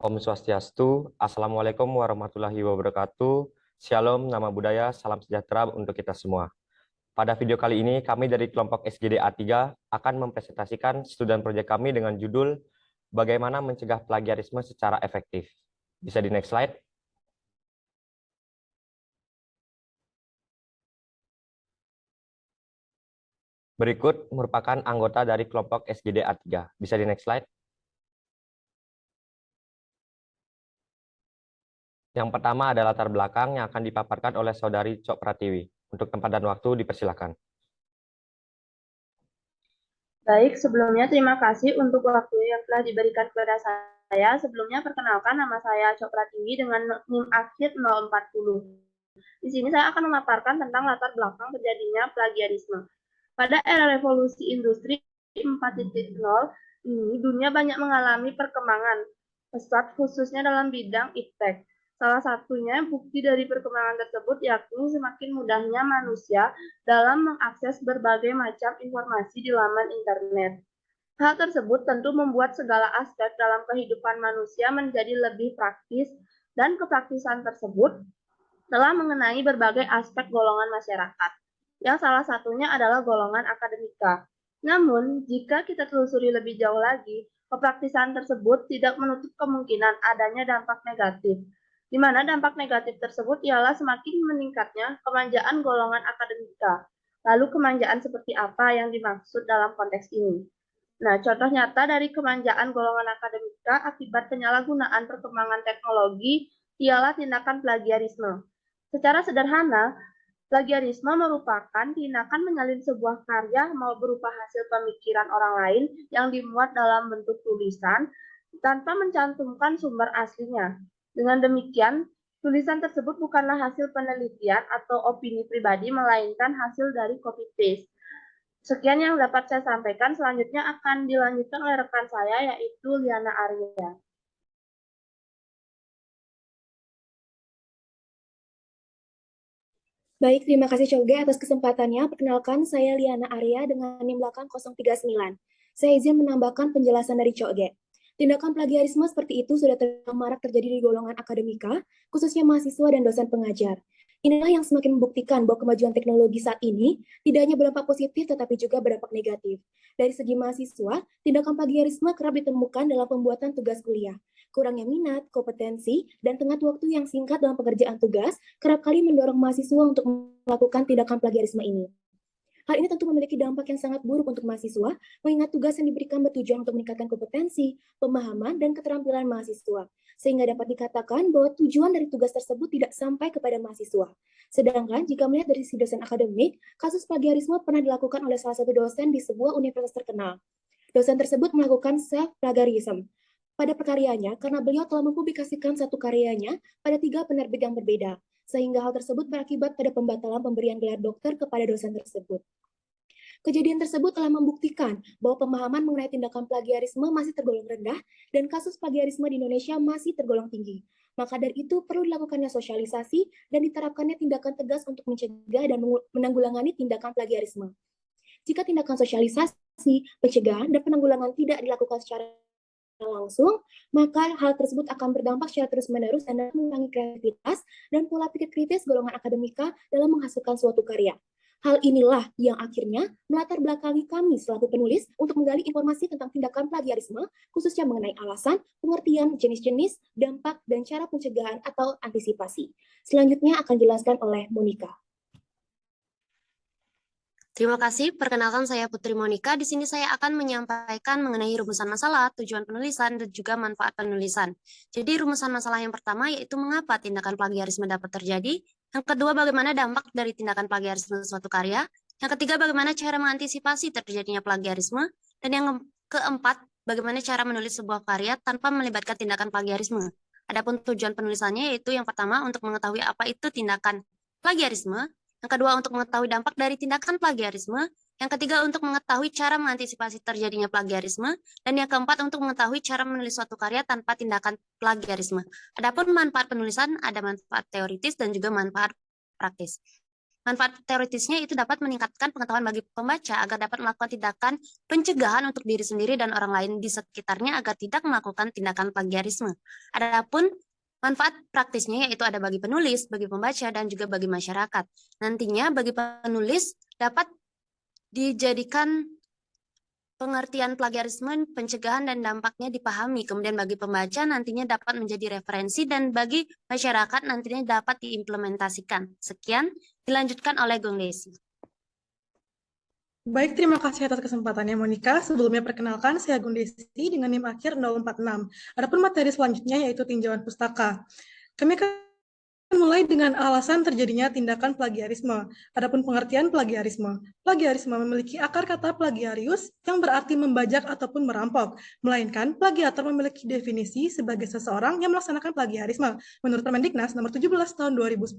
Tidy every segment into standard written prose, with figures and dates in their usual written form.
Om Swastiastu, Assalamualaikum warahmatullahi wabarakatuh. Shalom, nama budaya, salam sejahtera untuk kita semua. Pada video kali ini, kami dari kelompok SGD A3 akan mempresentasikan studi proyek kami dengan judul Bagaimana Mencegah Plagiarisme Secara Efektif. Bisa di next slide. Berikut merupakan anggota dari kelompok SGD A3. Bisa di next slide. Yang pertama adalah latar belakang yang akan dipaparkan oleh Saudari Cok Pratiwi. Untuk tempat dan waktu dipersilakan. Baik, sebelumnya terima kasih untuk waktu yang telah diberikan kepada saya. Sebelumnya perkenalkan nama saya Cok Pratiwi dengan NIM akhir 040. Di sini saya akan memaparkan tentang latar belakang terjadinya plagiarisme. Pada era revolusi industri 4.0 ini, dunia banyak mengalami perkembangan pesat khususnya dalam bidang iptek. Salah satunya bukti dari perkembangan tersebut yakni semakin mudahnya manusia dalam mengakses berbagai macam informasi di laman internet. Hal tersebut tentu membuat segala aspek dalam kehidupan manusia menjadi lebih praktis, dan kepraktisan tersebut telah mengenai berbagai aspek golongan masyarakat, yang salah satunya adalah golongan akademika. Namun, jika kita telusuri lebih jauh lagi, kepraktisan tersebut tidak menutup kemungkinan adanya dampak negatif, di mana dampak negatif tersebut ialah semakin meningkatnya kemanjaan golongan akademika. Lalu kemanjaan seperti apa yang dimaksud dalam konteks ini? Nah, contoh nyata dari kemanjaan golongan akademika akibat penyalahgunaan perkembangan teknologi ialah tindakan plagiarisme. Secara sederhana, plagiarisme merupakan tindakan menyalin sebuah karya mau berupa hasil pemikiran orang lain yang dimuat dalam bentuk tulisan tanpa mencantumkan sumber aslinya. Dengan demikian, tulisan tersebut bukanlah hasil penelitian atau opini pribadi, melainkan hasil dari copy-paste. Sekian yang dapat saya sampaikan, selanjutnya akan dilanjutkan oleh rekan saya, yaitu Liana Arya. Baik, terima kasih Coge atas kesempatannya. Perkenalkan, saya Liana Arya dengan NIM belakang 039. Saya izin menambahkan penjelasan dari Coge. Tindakan plagiarisme seperti itu sudah marak terjadi di golongan akademika, khususnya mahasiswa dan dosen pengajar. Inilah yang semakin membuktikan bahwa kemajuan teknologi saat ini tidak hanya berdampak positif, tetapi juga berdampak negatif. Dari segi mahasiswa, tindakan plagiarisme kerap ditemukan dalam pembuatan tugas kuliah. Kurangnya minat, kompetensi, dan tenggat waktu yang singkat dalam pekerjaan tugas kerap kali mendorong mahasiswa untuk melakukan tindakan plagiarisme ini. Hal ini tentu memiliki dampak yang sangat buruk untuk mahasiswa, mengingat tugas yang diberikan bertujuan untuk meningkatkan kompetensi, pemahaman, dan keterampilan mahasiswa, sehingga dapat dikatakan bahwa tujuan dari tugas tersebut tidak sampai kepada mahasiswa. Sedangkan jika melihat dari sisi dosen akademik, kasus plagiarisme pernah dilakukan oleh salah satu dosen di sebuah universitas terkenal. Dosen tersebut melakukan self-plagiarism pada karyanya karena beliau telah mempublikasikan satu karyanya pada 3 penerbit yang berbeda, sehingga hal tersebut berakibat pada pembatalan pemberian gelar dokter kepada dosen tersebut. Kejadian tersebut telah membuktikan bahwa pemahaman mengenai tindakan plagiarisme masih tergolong rendah dan kasus plagiarisme di Indonesia masih tergolong tinggi. Maka dari itu perlu dilakukannya sosialisasi dan diterapkannya tindakan tegas untuk mencegah dan menanggulangi tindakan plagiarisme. Jika tindakan sosialisasi, pencegahan, dan penanggulangan tidak dilakukan secara langsung, maka hal tersebut akan berdampak secara terus-menerus dan mengurangi kreativitas dan pola pikir kritis golongan akademika dalam menghasilkan suatu karya. Hal inilah yang akhirnya melatar belakangi kami selaku penulis untuk menggali informasi tentang tindakan plagiarisme, khususnya mengenai alasan, pengertian, jenis-jenis, dampak, dan cara pencegahan atau antisipasi. Selanjutnya akan dijelaskan oleh Monica. Terima kasih. Perkenalkan saya Putri Monica. Di sini saya akan menyampaikan mengenai rumusan masalah, tujuan penulisan, dan juga manfaat penulisan. Jadi rumusan masalah yang pertama yaitu mengapa tindakan plagiarisme dapat terjadi. Yang kedua, bagaimana dampak dari tindakan plagiarisme suatu karya. Yang ketiga, bagaimana cara mengantisipasi terjadinya plagiarisme. Dan yang keempat, bagaimana cara menulis sebuah karya tanpa melibatkan tindakan plagiarisme. Adapun tujuan penulisannya yaitu yang pertama untuk mengetahui apa itu tindakan plagiarisme. Yang kedua, untuk mengetahui dampak dari tindakan plagiarisme. Yang ketiga, untuk mengetahui cara mengantisipasi terjadinya plagiarisme. Dan yang keempat, untuk mengetahui cara menulis suatu karya tanpa tindakan plagiarisme. Adapun manfaat penulisan, ada manfaat teoritis dan juga manfaat praktis. Manfaat teoritisnya itu dapat meningkatkan pengetahuan bagi pembaca agar dapat melakukan tindakan pencegahan untuk diri sendiri dan orang lain di sekitarnya agar tidak melakukan tindakan plagiarisme. Adapun manfaat praktisnya yaitu ada bagi penulis, bagi pembaca, dan juga bagi masyarakat. Nantinya bagi penulis dapat dijadikan pengertian plagiarisme, pencegahan, dan dampaknya dipahami. Kemudian bagi pembaca nantinya dapat menjadi referensi dan bagi masyarakat nantinya dapat diimplementasikan. Sekian, dilanjutkan oleh Gung Desi. Baik, terima kasih atas kesempatannya Monica. Sebelumnya perkenalkan, saya Gundesi dengan NIM akhir 046. Adapun materi selanjutnya yaitu tinjauan pustaka. Kami akan mulai dengan alasan terjadinya tindakan plagiarisme. Adapun pengertian plagiarisme. Plagiarisme memiliki akar kata plagiarius yang berarti membajak ataupun merampok. Melainkan, plagiator memiliki definisi sebagai seseorang yang melaksanakan plagiarisme. Menurut Permendiknas nomor 17 tahun 2010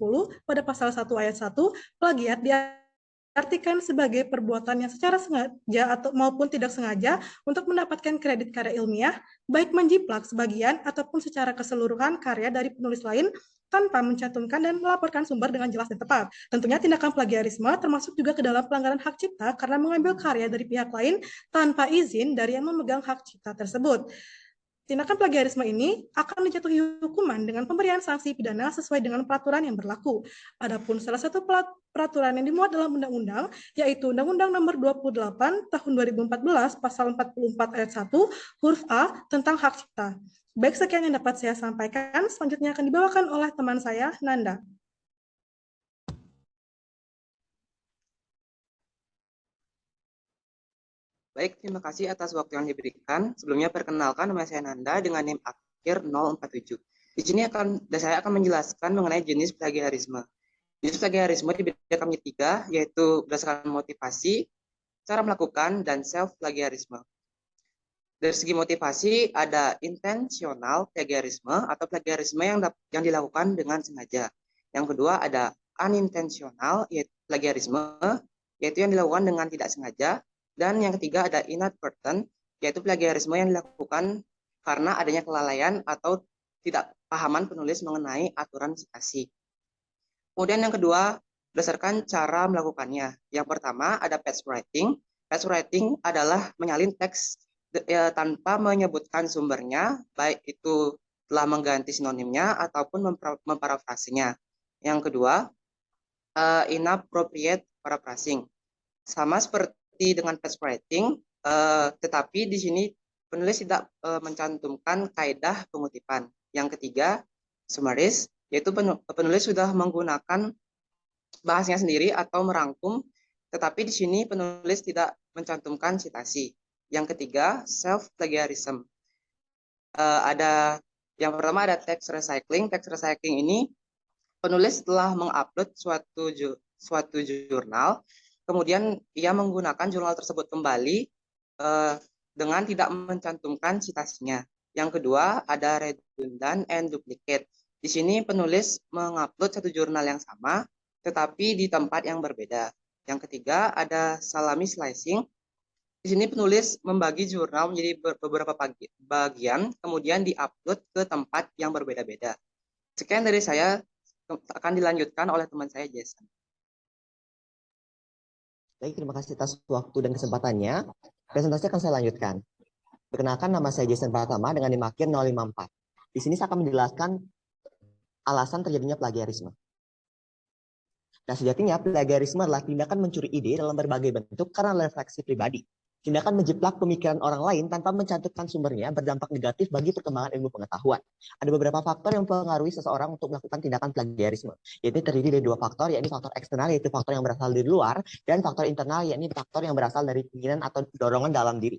pada pasal 1 ayat 1, plagiat diartikan sebagai perbuatan yang secara sengaja atau maupun tidak sengaja untuk mendapatkan kredit karya ilmiah, baik menjiplak sebagian ataupun secara keseluruhan karya dari penulis lain tanpa mencantumkan dan melaporkan sumber dengan jelas dan tepat. Tentunya tindakan plagiarisme termasuk juga ke dalam pelanggaran hak cipta karena mengambil karya dari pihak lain tanpa izin dari yang memegang hak cipta tersebut. Tindakan plagiarisme ini akan dijatuhi hukuman dengan pemberian sanksi pidana sesuai dengan peraturan yang berlaku. Adapun salah satu peraturan yang dimuat dalam undang-undang yaitu Undang-Undang Nomor 28 Tahun 2014 Pasal 44 Ayat 1 huruf A tentang hak cipta. Baik, sekian yang dapat saya sampaikan. Selanjutnya akan dibawakan oleh teman saya, Nanda. Baik, terima kasih atas waktu yang diberikan. Sebelumnya perkenalkan, nama saya Nanda dengan NIM akhir 047. Di sini saya akan menjelaskan mengenai jenis plagiarisme. Jenis plagiarisme dibedakan menjadi 3, yaitu berdasarkan motivasi, cara melakukan, dan self-plagiarisme. Dari segi motivasi, ada intentional plagiarisme atau plagiarisme yang dilakukan dengan sengaja. Yang kedua ada unintentional plagiarisme, yaitu yang dilakukan dengan tidak sengaja. Dan yang ketiga ada inadvertent, yaitu plagiarisme yang dilakukan karena adanya kelalaian atau tidak pahaman penulis mengenai aturan citasi. Kemudian yang kedua, berdasarkan cara melakukannya. Yang pertama ada page writing. Page writing adalah menyalin teks tanpa menyebutkan sumbernya, baik itu telah mengganti sinonimnya ataupun memparafrasenya. Yang kedua, inappropriate paraphrasing. Sama seperti dengan page writing, tetapi di sini penulis tidak mencantumkan kaidah pengutipan. Yang ketiga, summaries, yaitu penulis sudah menggunakan bahasanya sendiri atau merangkum, tetapi di sini penulis tidak mencantumkan citasi. Yang ketiga, self-plagiarism. Yang pertama ada text recycling. Text recycling ini penulis telah mengupload suatu jurnal, kemudian ia menggunakan jurnal tersebut kembali dengan tidak mencantumkan citasinya. Yang kedua ada redundant and duplicate. Di sini penulis mengupload satu jurnal yang sama, tetapi di tempat yang berbeda. Yang ketiga ada salami slicing. Di sini penulis membagi jurnal menjadi beberapa bagian, kemudian diupload ke tempat yang berbeda-beda. Sekian dari saya, akan dilanjutkan oleh teman saya, Jason. Baik, terima kasih atas waktu dan kesempatannya. Presentasi akan saya lanjutkan. Perkenalkan, nama saya Jason Pratama dengan NIM akhir 054. Di sini saya akan menjelaskan alasan terjadinya plagiarisme. Nah, sejatinya plagiarisme adalah tindakan mencuri ide dalam berbagai bentuk karena refleksi pribadi. Tindakan menjiplak pemikiran orang lain tanpa mencantumkan sumbernya berdampak negatif bagi perkembangan ilmu pengetahuan. Ada beberapa faktor yang mempengaruhi seseorang untuk melakukan tindakan plagiarisme, yaitu terdiri dari 2 faktor, yaitu faktor eksternal, yaitu faktor yang berasal dari luar, dan faktor internal, yaitu faktor yang berasal dari keinginan atau dorongan dalam diri.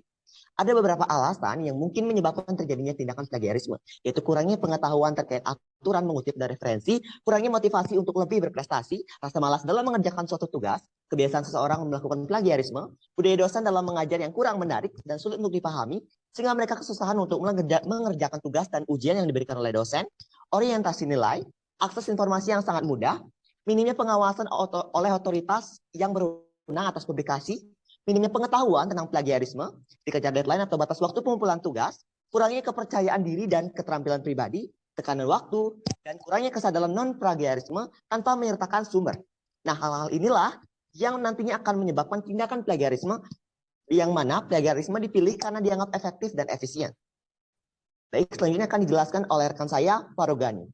Ada beberapa alasan yang mungkin menyebabkan terjadinya tindakan plagiarisme, yaitu kurangnya pengetahuan terkait aturan mengutip dan referensi, kurangnya motivasi untuk lebih berprestasi, rasa malas dalam mengerjakan suatu tugas, kebiasaan seseorang melakukan plagiarisme, budaya dosen dalam mengajar yang kurang menarik dan sulit untuk dipahami, sehingga mereka kesusahan untuk mengerjakan tugas dan ujian yang diberikan oleh dosen, orientasi nilai, akses informasi yang sangat mudah, minimnya pengawasan oleh otoritas yang berwenang atas publikasi, minimnya pengetahuan tentang plagiarisme, dikejar deadline atau batas waktu pengumpulan tugas, kurangnya kepercayaan diri dan keterampilan pribadi, tekanan waktu, dan kurangnya kesadaran non-plagiarisme tanpa menyertakan sumber. Nah, hal-hal inilah yang nantinya akan menyebabkan tindakan plagiarisme, yang mana plagiarisme dipilih karena dianggap efektif dan efisien. Baik, selanjutnya akan dijelaskan oleh rekan saya, Farogani.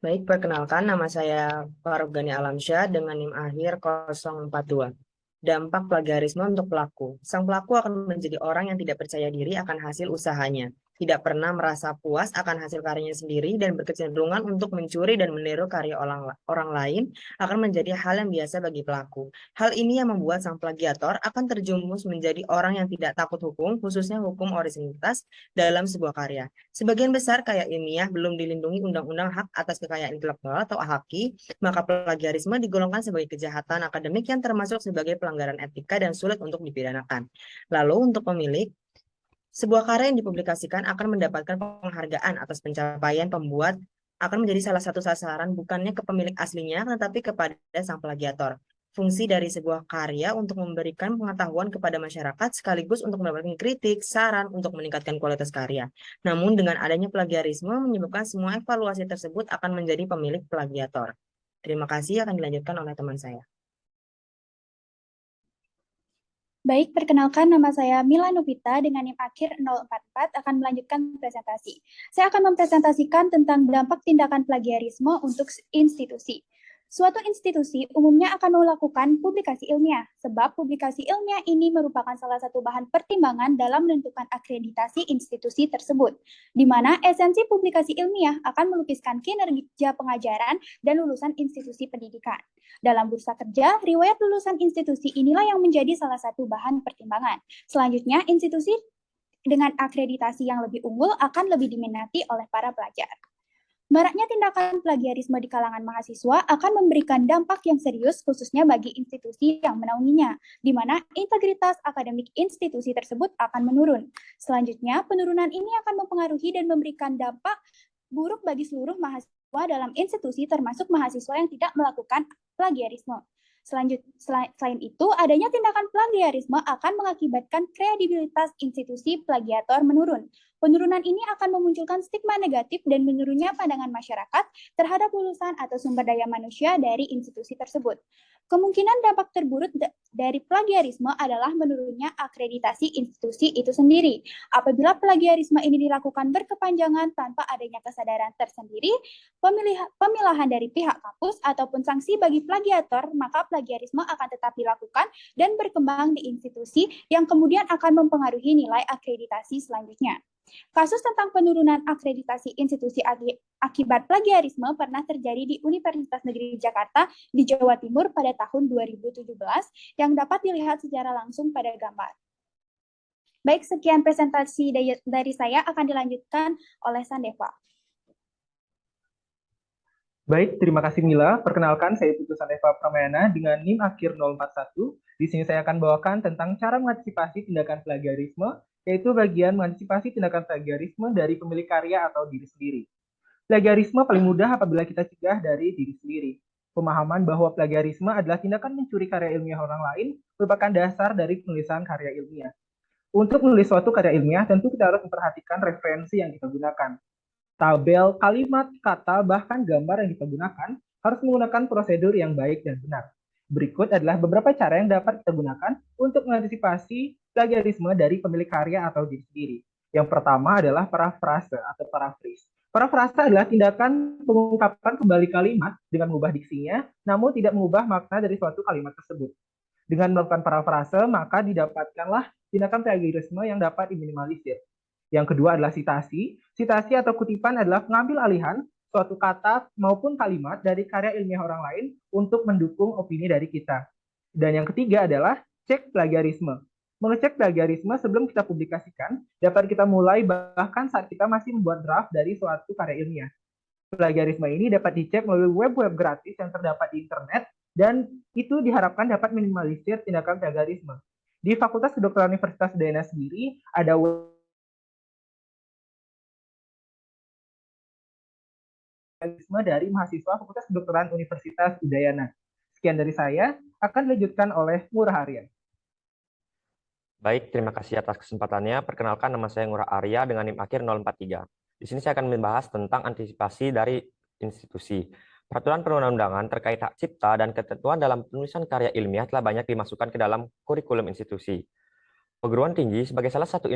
Baik, perkenalkan nama saya Farogani Alamsyah dengan NIM akhir 042. Dampak plagiarisme untuk pelaku. Sang pelaku akan menjadi orang yang tidak percaya diri akan hasil usahanya, tidak pernah merasa puas akan hasil karyanya sendiri, dan berkecenderungan untuk mencuri dan meniru karya orang lain akan menjadi hal yang biasa bagi pelaku. Hal ini yang membuat sang plagiator akan terjumus menjadi orang yang tidak takut hukum, khususnya hukum orisinilitas dalam sebuah karya. Sebagian besar karya ilmiah belum dilindungi Undang-Undang Hak Atas Kekayaan Intelektual atau HAKI, maka plagiarisme digolongkan sebagai kejahatan akademik yang termasuk sebagai pelanggaran etika dan sulit untuk dipidanakan. Lalu untuk pemilik, sebuah karya yang dipublikasikan akan mendapatkan penghargaan atas pencapaian pembuat akan menjadi salah satu sasaran bukannya ke pemilik aslinya, tetapi kepada sang plagiator. Fungsi dari sebuah karya untuk memberikan pengetahuan kepada masyarakat sekaligus untuk mendapatkan kritik, saran untuk meningkatkan kualitas karya. Namun dengan adanya plagiarisme menyebabkan semua evaluasi tersebut akan menjadi pemilik plagiator. Terima kasih, akan dilanjutkan oleh teman saya. Baik, perkenalkan nama saya Mila Novita dengan NIM akhir 044 akan melanjutkan presentasi. Saya akan mempresentasikan tentang dampak tindakan plagiarisme untuk institusi. Suatu institusi umumnya akan melakukan publikasi ilmiah, sebab publikasi ilmiah ini merupakan salah satu bahan pertimbangan dalam menentukan akreditasi institusi tersebut, di mana esensi publikasi ilmiah akan melukiskan kinerja pengajaran dan lulusan institusi pendidikan. Dalam bursa kerja, riwayat lulusan institusi inilah yang menjadi salah satu bahan pertimbangan. Selanjutnya, institusi dengan akreditasi yang lebih unggul akan lebih diminati oleh para pelajar. Maraknya tindakan plagiarisme di kalangan mahasiswa akan memberikan dampak yang serius khususnya bagi institusi yang menaunginya, di mana integritas akademik institusi tersebut akan menurun. Selanjutnya, penurunan ini akan mempengaruhi dan memberikan dampak buruk bagi seluruh mahasiswa dalam institusi termasuk mahasiswa yang tidak melakukan plagiarisme. Selain itu, adanya tindakan plagiarisme akan mengakibatkan kredibilitas institusi plagiator menurun. Penurunan ini akan memunculkan stigma negatif dan menurunnya pandangan masyarakat terhadap lulusan atau sumber daya manusia dari institusi tersebut. Kemungkinan dampak terburuk dari plagiarisme adalah menurunnya akreditasi institusi itu sendiri. Apabila plagiarisme ini dilakukan berkepanjangan tanpa adanya kesadaran tersendiri, pemilahan dari pihak kampus ataupun sanksi bagi plagiator, maka plagiarisme akan tetap dilakukan dan berkembang di institusi yang kemudian akan mempengaruhi nilai akreditasi selanjutnya. Kasus tentang penurunan akreditasi institusi akibat plagiarisme pernah terjadi di Universitas Negeri Jakarta di Jawa Timur pada tahun 2017 yang dapat dilihat secara langsung pada gambar. Baik, sekian presentasi dari saya, akan dilanjutkan oleh Sandeva. Baik, terima kasih Mila. Perkenalkan, saya Putu Sandeva Pramayana dengan NIM akhir 041. Di sini saya akan bawakan tentang cara mengantisipasi tindakan plagiarisme, yaitu bagian mengantisipasi tindakan plagiarisme dari pemilik karya atau diri sendiri. Plagiarisme paling mudah apabila kita cegah dari diri sendiri. Pemahaman bahwa plagiarisme adalah tindakan mencuri karya ilmiah orang lain merupakan dasar dari penulisan karya ilmiah. Untuk menulis suatu karya ilmiah, tentu kita harus memperhatikan referensi yang kita gunakan. Tabel, kalimat, kata, bahkan gambar yang kita gunakan harus menggunakan prosedur yang baik dan benar. Berikut adalah beberapa cara yang dapat kita gunakan untuk mengantisipasi plagiarisme dari pemilik karya atau diri sendiri. Yang pertama adalah parafrase atau paraphrase. Parafrase adalah tindakan pengungkapan kembali kalimat dengan mengubah diksinya, namun tidak mengubah makna dari suatu kalimat tersebut. Dengan melakukan parafrase, maka didapatkanlah tindakan plagiarisme yang dapat diminimalisir. Yang kedua adalah sitasi. Sitasi atau kutipan adalah pengambil alihan suatu kata maupun kalimat dari karya ilmiah orang lain untuk mendukung opini dari kita. Dan yang ketiga adalah cek plagiarisme. Mengecek plagiarisme sebelum kita publikasikan dapat kita mulai bahkan saat kita masih membuat draft dari suatu karya ilmiah. Plagiarisme ini dapat dicek melalui web-web gratis yang terdapat di internet dan itu diharapkan dapat minimalisir tindakan plagiarisme. Di Fakultas Kedokteran Universitas Udayana sendiri ada dari mahasiswa Fakultas Kedokteran Universitas Udayana. Sekian dari saya, akan dilanjutkan oleh Ngurah Arya. Baik, terima kasih atas kesempatannya. Perkenalkan, nama saya Ngurah Arya dengan NIM akhir 043. Di sini saya akan membahas tentang antisipasi dari institusi. Peraturan perundang-undangan terkait hak cipta dan ketentuan dalam penulisan karya ilmiah telah banyak dimasukkan ke dalam kurikulum institusi. Perguruan tinggi sebagai salah satu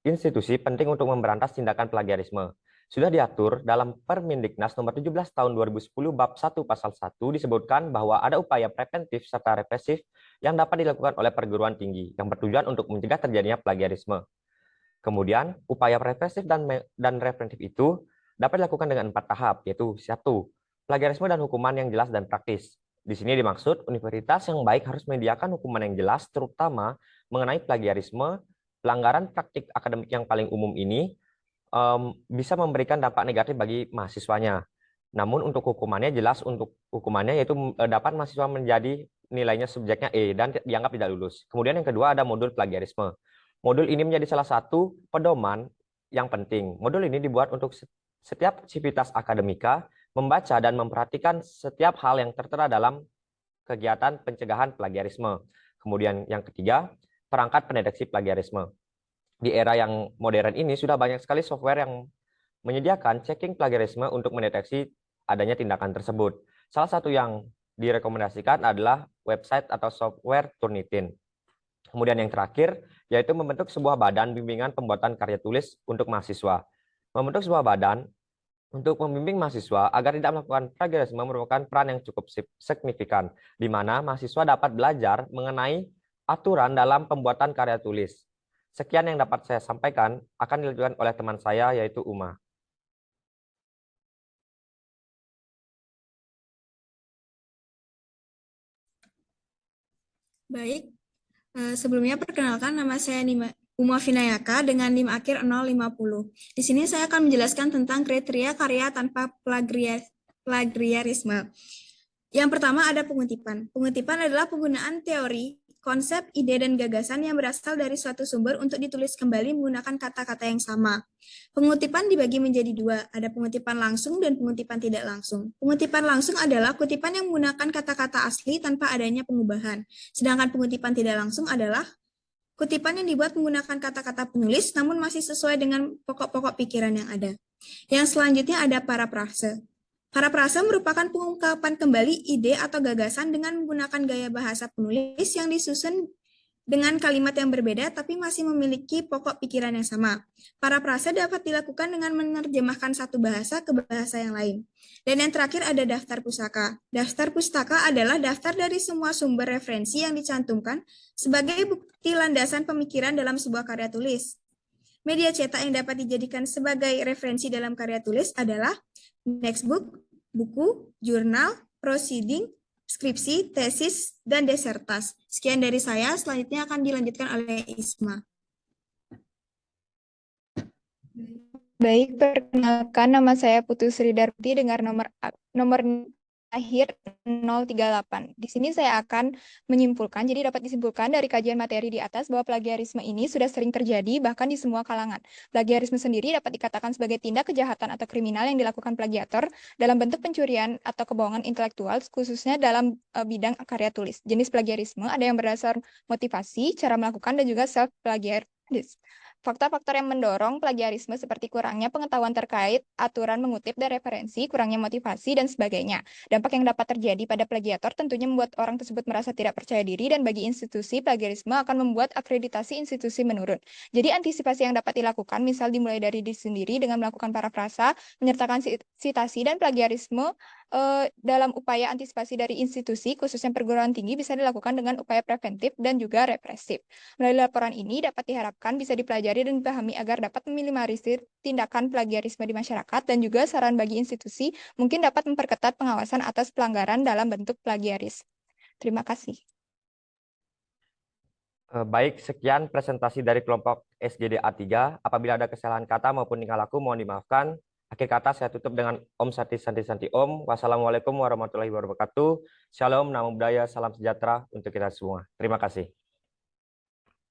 institusi penting untuk memberantas tindakan plagiarisme. Sudah diatur dalam Permendiknas nomor 17 tahun 2010 bab 1 pasal 1 disebutkan bahwa ada upaya preventif serta represif yang dapat dilakukan oleh perguruan tinggi yang bertujuan untuk mencegah terjadinya plagiarisme. Kemudian, upaya represif dan preventif itu dapat dilakukan dengan 4 tahap, yaitu 1. Plagiarisme dan hukuman yang jelas dan praktis. Di sini dimaksud universitas yang baik harus menyediakan hukuman yang jelas, terutama mengenai plagiarisme, pelanggaran praktik akademik yang paling umum ini bisa memberikan dampak negatif bagi mahasiswanya. Namun untuk hukumannya jelas, untuk hukumannya yaitu dapat mahasiswa menjadi nilainya subjeknya E dan dianggap tidak lulus. Kemudian yang kedua ada modul plagiarisme. Modul ini menjadi salah satu pedoman yang penting. Modul ini dibuat untuk setiap aktivitas akademika, membaca dan memperhatikan setiap hal yang tertera dalam kegiatan pencegahan plagiarisme. Kemudian yang ketiga, perangkat pendeteksi plagiarisme. Di era yang modern ini sudah banyak sekali software yang menyediakan checking plagiarisme untuk mendeteksi adanya tindakan tersebut. Salah satu yang direkomendasikan adalah website atau software Turnitin. Kemudian yang terakhir, yaitu membentuk sebuah badan bimbingan pembuatan karya tulis untuk mahasiswa. Membentuk sebuah badan untuk membimbing mahasiswa agar tidak melakukan plagiarisme merupakan peran yang cukup signifikan, di mana mahasiswa dapat belajar mengenai aturan dalam pembuatan karya tulis. Sekian yang dapat saya sampaikan, akan dilanjutkan oleh teman saya, yaitu Uma. Baik, sebelumnya perkenalkan nama saya Uma Vinayaka dengan NIM akhir 050. Di sini saya akan menjelaskan tentang kriteria karya tanpa plagiarisme. Yang pertama ada pengutipan. Pengutipan adalah penggunaan teori, konsep, ide, dan gagasan yang berasal dari suatu sumber untuk ditulis kembali menggunakan kata-kata yang sama. Pengutipan dibagi menjadi dua, ada pengutipan langsung dan pengutipan tidak langsung. Pengutipan langsung adalah kutipan yang menggunakan kata-kata asli tanpa adanya pengubahan. Sedangkan pengutipan tidak langsung adalah kutipan yang dibuat menggunakan kata-kata penulis namun masih sesuai dengan pokok-pokok pikiran yang ada. Yang selanjutnya ada parafrase. Parafrase merupakan pengungkapan kembali ide atau gagasan dengan menggunakan gaya bahasa penulis yang disusun dengan kalimat yang berbeda tapi masih memiliki pokok pikiran yang sama. Parafrase dapat dilakukan dengan menerjemahkan satu bahasa ke bahasa yang lain. Dan yang terakhir ada daftar pustaka. Daftar pustaka adalah daftar dari semua sumber referensi yang dicantumkan sebagai bukti landasan pemikiran dalam sebuah karya tulis. Media cetak yang dapat dijadikan sebagai referensi dalam karya tulis adalah textbook, buku, jurnal, proceeding, skripsi, tesis, dan desertas. Sekian dari saya, selanjutnya akan dilanjutkan oleh Isma. Baik, perkenalkan nama saya Putu Sri Darti dengan nomor akhir 038. Di sini saya akan menyimpulkan, jadi dapat disimpulkan dari kajian materi di atas bahwa plagiarisme ini sudah sering terjadi bahkan di semua kalangan. Plagiarisme sendiri dapat dikatakan sebagai tindak kejahatan atau kriminal yang dilakukan plagiator dalam bentuk pencurian atau kebohongan intelektual, khususnya dalam bidang karya tulis. Jenis plagiarisme ada yang berdasar motivasi, cara melakukan, dan juga self-plagiarism. Faktor-faktor yang mendorong plagiarisme seperti kurangnya pengetahuan terkait aturan mengutip dan referensi, kurangnya motivasi, dan sebagainya. Dampak yang dapat terjadi pada plagiator tentunya membuat orang tersebut merasa tidak percaya diri dan bagi institusi, plagiarisme akan membuat akreditasi institusi menurun. Jadi antisipasi yang dapat dilakukan misal dimulai dari diri sendiri dengan melakukan parafrasa, menyertakan sitasi dan plagiarisme dalam upaya antisipasi dari institusi, khususnya perguruan tinggi, bisa dilakukan dengan upaya preventif dan juga represif. Melalui laporan ini dapat diharapkan bisa dipelajari dan dipahami agar dapat meminimalisir tindakan plagiarisme di masyarakat dan juga saran bagi institusi mungkin dapat memperketat pengawasan atas pelanggaran dalam bentuk plagiaris. Terima kasih. Baik, sekian presentasi dari kelompok SGD A3. Apabila ada kesalahan kata maupun tingkah laku, mohon dimaafkan. Akhir kata saya tutup dengan Om Santi Santi Santi Om. Wassalamualaikum warahmatullahi wabarakatuh. Shalom, namo buddhaya, salam sejahtera untuk kita semua. Terima kasih.